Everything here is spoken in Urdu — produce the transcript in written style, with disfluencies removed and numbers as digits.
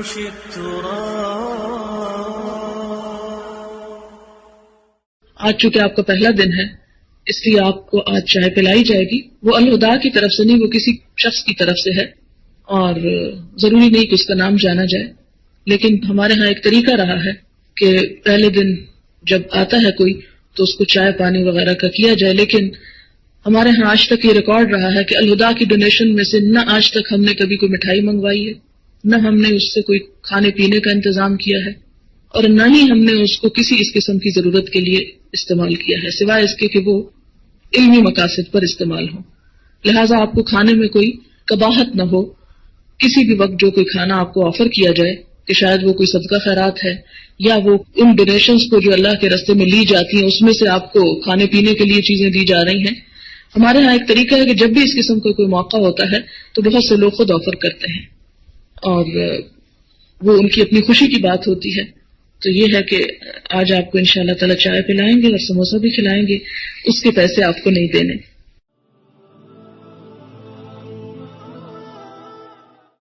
يمشي التراب. آج چونکہ آپ کا پہلا دن ہے اس لیے آپ کو آج چائے پلائی جائے گی. وہ الہدا کی طرف سے نہیں، وہ کسی شخص کی طرف سے ہے اور ضروری نہیں کہ اس کا نام جانا جائے. لیکن ہمارے ہاں ایک طریقہ رہا ہے کہ پہلے دن جب آتا ہے کوئی تو اس کو چائے پانی وغیرہ کا کیا جائے. لیکن ہمارے ہاں آج تک یہ ریکارڈ رہا ہے کہ الہدا کی ڈونیشن میں سے نہ آج تک ہم نے کبھی کوئی مٹھائی منگوائی ہے، نہ ہم نے اس سے کوئی کھانے پینے کا انتظام کیا ہے، اور نہ ہی ہم نے اس کو کسی اس قسم کی ضرورت کے لیے استعمال کیا ہے سوائے اس کے کہ وہ علمی مقاصد پر استعمال ہو. لہٰذا آپ کو کھانے میں کوئی قباحت نہ ہو. کسی بھی وقت جو کوئی کھانا آپ کو آفر کیا جائے کہ شاید وہ کوئی صدقہ خیرات ہے یا وہ ان ڈونیشنز کو جو اللہ کے راستے میں لی جاتی ہیں اس میں سے آپ کو کھانے پینے کے لیے چیزیں دی جا رہی ہیں. ہمارے ہاں ایک طریقہ ہے کہ جب بھی اس قسم کا کوئی موقع ہوتا ہے تو بہت سے لوگ خود آفر کرتے ہیں اور وہ ان کی اپنی خوشی کی بات ہوتی ہے. تو یہ ہے کہ آج آپ کو انشاءاللہ تعالی چائے پلائیں گے اور سموسہ بھی کھلائیں گے، اس کے پیسے آپ کو نہیں دینے.